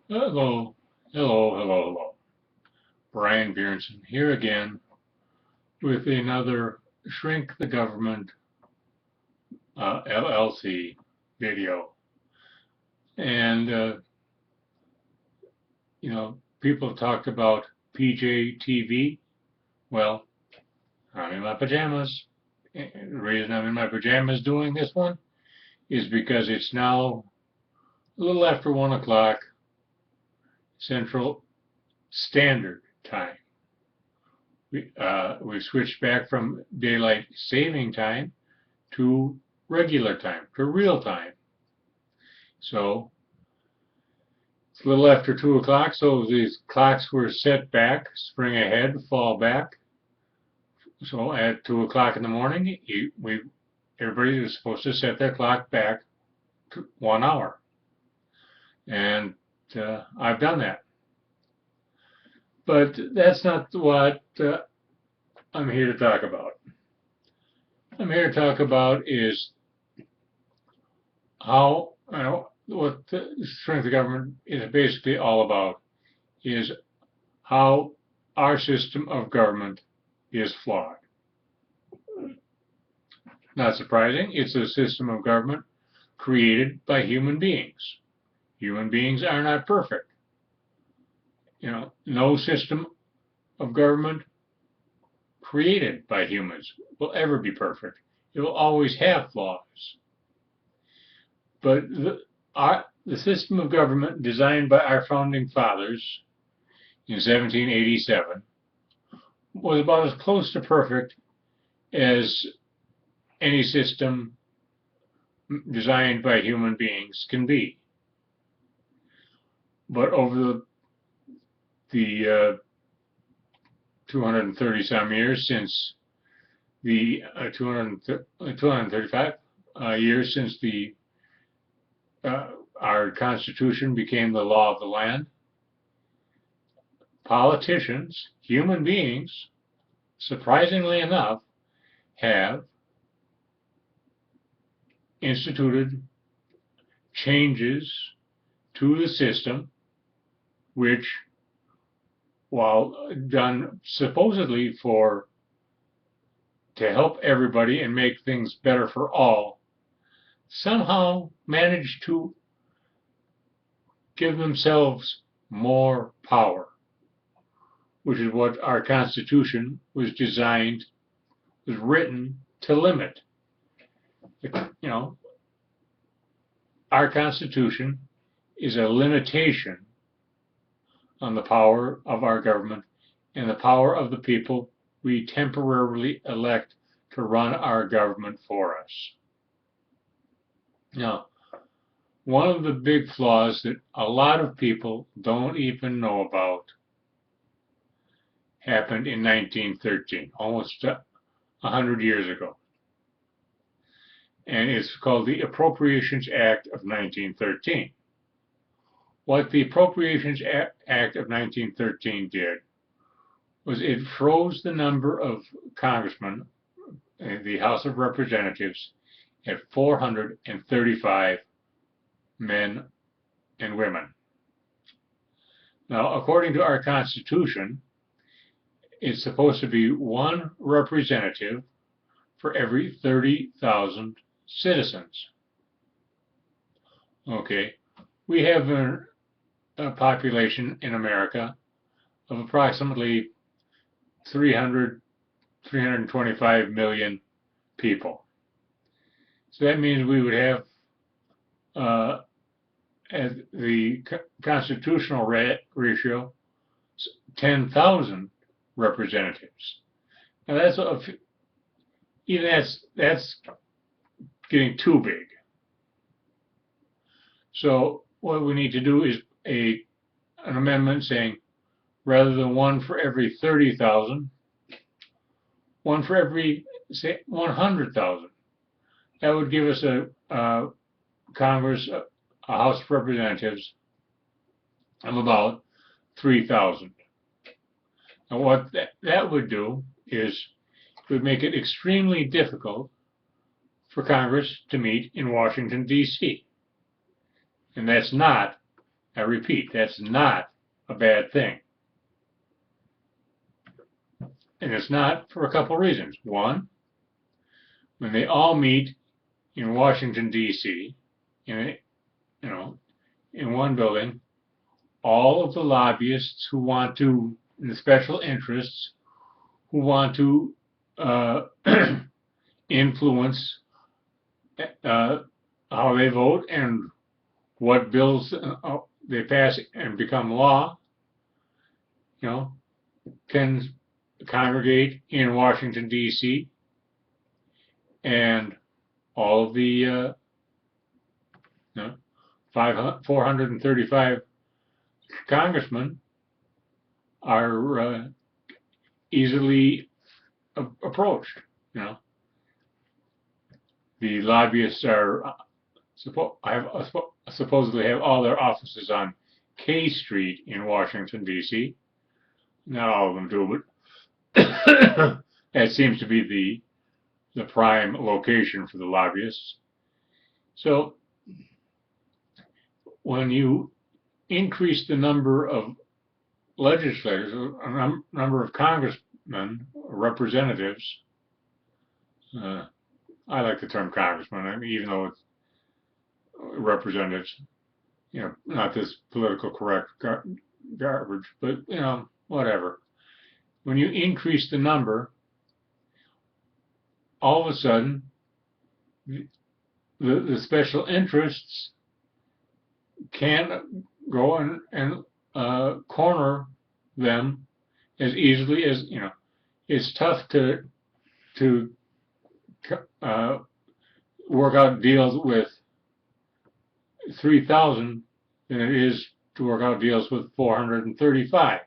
Hello, hello. Brian Berenson here again with another Shrink the Government LLC video. And, people have talked about PJTV. Well, I'm in my pajamas. And the reason I'm in my pajamas doing this one is because it's now a little after 1 o'clock Central Standard Time. We switched back from daylight saving time to regular time, to real time. So it's a little after 2 o'clock, so these clocks were set back, spring ahead, fall back. So at 2 o'clock in the morning, everybody was supposed to set their clock back to 1 hour. And I've done that. But that's not what I'm here to talk about. I'm here to talk about is how, what the strength of government is basically all about is how our system of government is flawed. Not surprising, it's a system of government created by human beings. Human beings are not perfect. No system of government created by humans will ever be perfect. It will always have flaws. But the system of government designed by our founding fathers in 1787 was about as close to perfect as any system designed by human beings can be. But over the 230 some years since the 235 years since our Constitution became the law of the land, politicians, human beings, surprisingly enough, have instituted changes to the system which, while done supposedly to help everybody and make things better for all, somehow managed to give themselves more power, which is what our Constitution was written to limit. Our Constitution is a limitation on the power of our government and the power of the people we temporarily elect to run our government for us. Now, one of the big flaws that a lot of people don't even know about happened in 1913, almost 100 years ago. And it's called the Appropriations Act of 1913. What the Appropriations Act of 1913 did was it froze the number of congressmen in the House of Representatives at 435 men and women. Now, according to our Constitution, it's supposed to be one representative for every 30,000 citizens. Okay, we have a population in America of approximately 325 million people. So that means we would have at the constitutional ratio 10,000 representatives. Now that's getting too big. So what we need to do is an amendment saying rather than one for every 30,000, one for every, say, 100,000. That would give us a Congress, a House of Representatives of about 3,000. And what that would do is it would make it extremely difficult for Congress to meet in Washington, D.C. And that's not I repeat, that's not a bad thing. And it's not for a couple reasons. One, when they all meet in Washington, D.C., in one building, all of the lobbyists who want to, and the special interests who want to influence how they vote and what bills they pass and become law, can congregate in Washington, D.C., and all of the 435 congressmen are easily approached. The lobbyists are supposedly have all their offices on K Street in Washington, D.C. Not all of them do, but that seems to be the prime location for the lobbyists. So when you increase the number of legislators, a number of congressmen, representatives, I like the term congressman, even though it's representatives, not this political correct garbage, but, whatever. When you increase the number, all of a sudden, the special interests can't go and corner them as easily as, it's tough to work out deals with 3,000 than it is to work out deals with 435.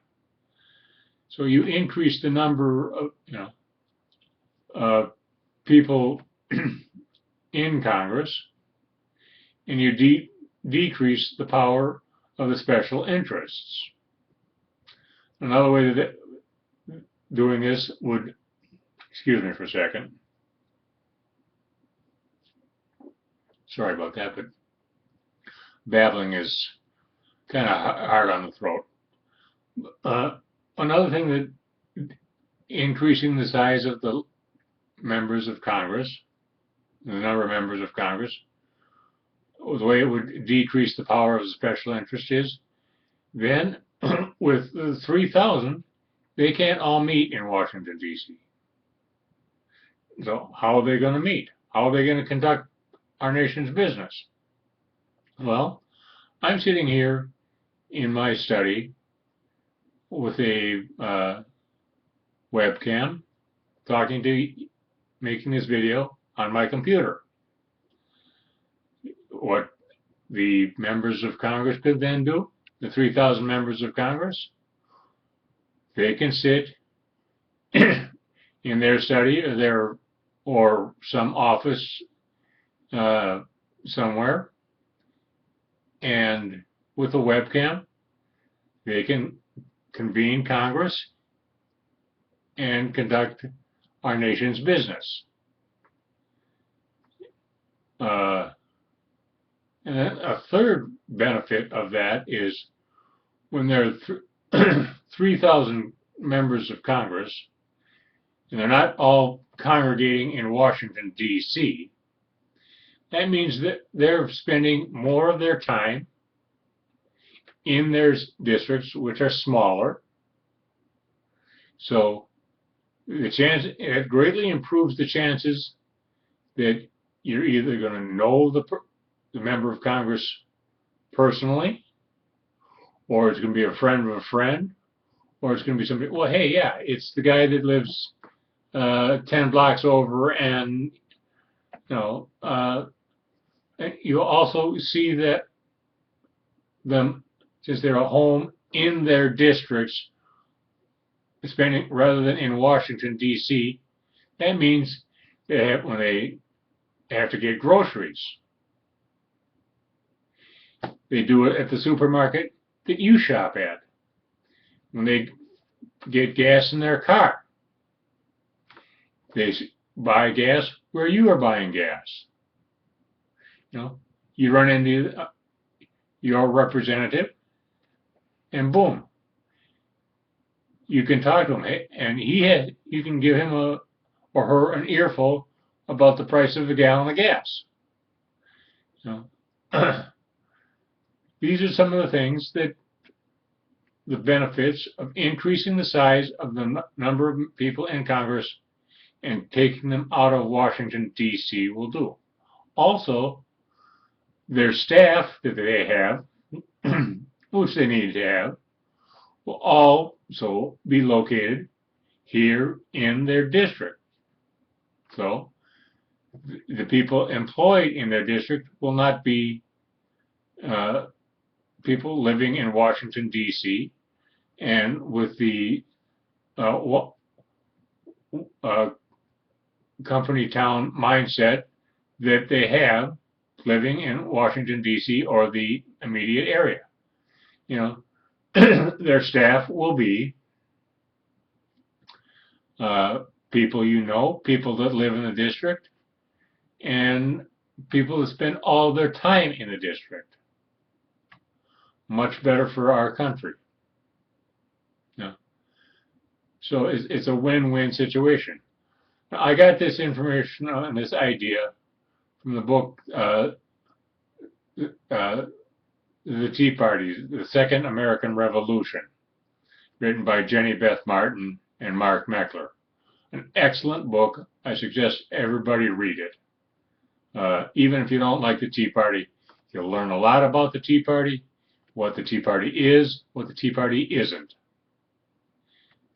So you increase the number of people in Congress, and you decrease the power of the special interests. Another way that doing this would, excuse me for a second. Sorry about that, but babbling is kind of hard on the throat. Another thing that increasing the size of the members of Congress, the number of members of Congress, the way it would decrease the power of the special interest is, then with the 3,000, they can't all meet in Washington, D.C. So how are they going to meet? How are they going to conduct our nation's business? Well, I'm sitting here in my study with a webcam, making this video on my computer. What the members of Congress could then do, the 3,000 members of Congress, they can sit in their study or some office somewhere, and with a webcam, they can convene Congress and conduct our nation's business. And then a third benefit of that is when there are 3,000 members of Congress, and they're not all congregating in Washington, D.C., that means that they're spending more of their time in their districts, which are smaller. So it greatly improves the chances that you're either going to know the member of Congress personally, or it's going to be a friend of a friend, or it's going to be somebody, well, hey, yeah, it's the guy that lives 10 blocks over, and, you also see that since they're at home in their districts, spending rather than in Washington, D.C., that means when they have to get groceries, they do it at the supermarket that you shop at. When they get gas in their car, they buy gas where you are buying gas. You run into your representative and boom, you can talk to him, and you can give him or her an earful about the price of a gallon of gas. You know, these are some of the things that the benefits of increasing the size of the number of people in Congress and taking them out of Washington, D.C. will do. Also, their staff that they have, which they need to have, will also be located here in their district. So the people employed in their district will not be people living in Washington, D.C., and with the company town mindset that they have living in Washington, D.C. or the immediate area. You know, their staff will be people you know, people that live in the district, and people that spend all their time in the district. Much better for our country. Yeah. So it's a win-win situation. Now, I got this information and this idea from the book The Tea Party, The Second American Revolution, written by Jenny Beth Martin and Mark Meckler. An excellent book. I suggest everybody read it. Even if you don't like the Tea Party, you'll learn a lot about the Tea Party, what the Tea Party is, what the Tea Party isn't.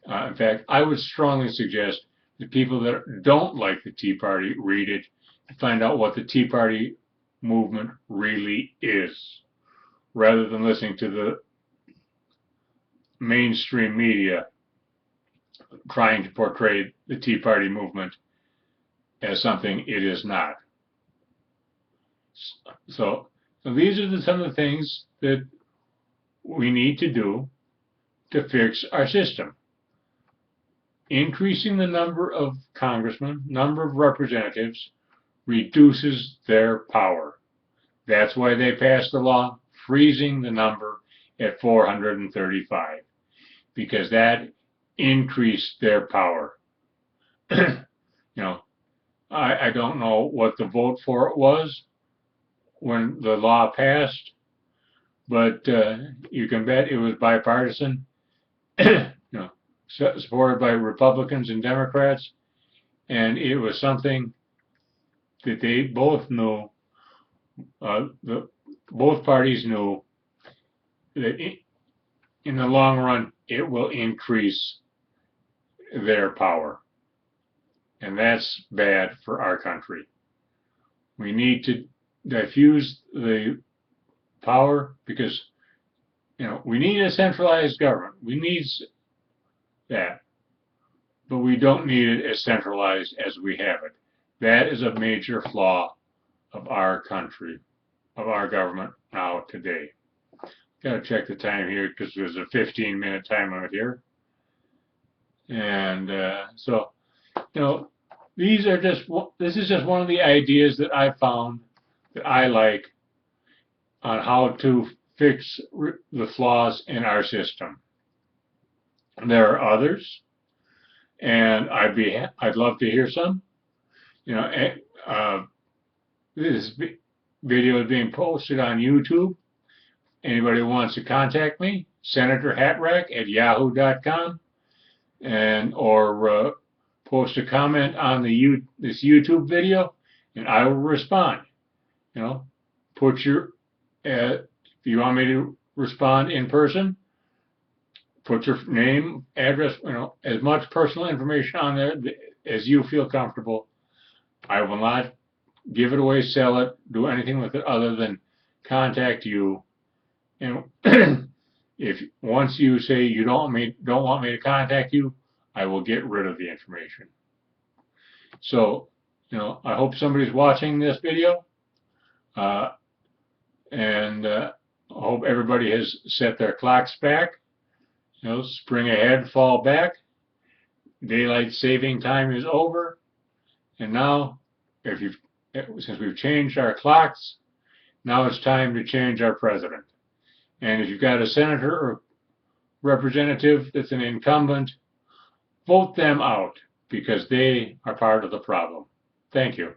In fact, I would strongly suggest that people that don't like the Tea Party read it to find out what the Tea Party movement really is, rather than listening to the mainstream media trying to portray the Tea Party movement as something it is not. So these are some of the things that we need to do to fix our system. Increasing the number of congressmen, number of representatives, reduces their power. That's why they passed the law freezing the number at 435, because that increased their power. You know, I don't know what the vote for it was when the law passed, but you can bet it was bipartisan, you know, supported by Republicans and Democrats, and it was something that they both knew, both parties knew that in the long run it will increase their power, and that's bad for our country. We need to diffuse the power because, you know, we need a centralized government. We need that, but we don't need it as centralized as we have it. That is a major flaw of our country, of our government now today. Got to check the time here because there's a 15-minute time limit here. And so, you know, this is just one of the ideas that I found that I like on how to fix the flaws in our system. There are others, and I'd love to hear some. You know, this video is being posted on YouTube. Anybody who wants to contact me, senatorhatrack@yahoo.com, and or post a comment on this YouTube video, and I will respond. You know, put your if you want me to respond in person, put your name, address, you know, as much personal information on there as you feel comfortable. I will not give it away, sell it, do anything with it other than contact you. And if once you say you don't want me to contact you, I will get rid of the information. So, you know, I hope somebody's watching this video, and I hope everybody has set their clocks back. You know, spring ahead, fall back. Daylight saving time is over, and now, since we've changed our clocks, now it's time to change our president. And if you've got a senator or representative that's an incumbent, vote them out because they are part of the problem. Thank you.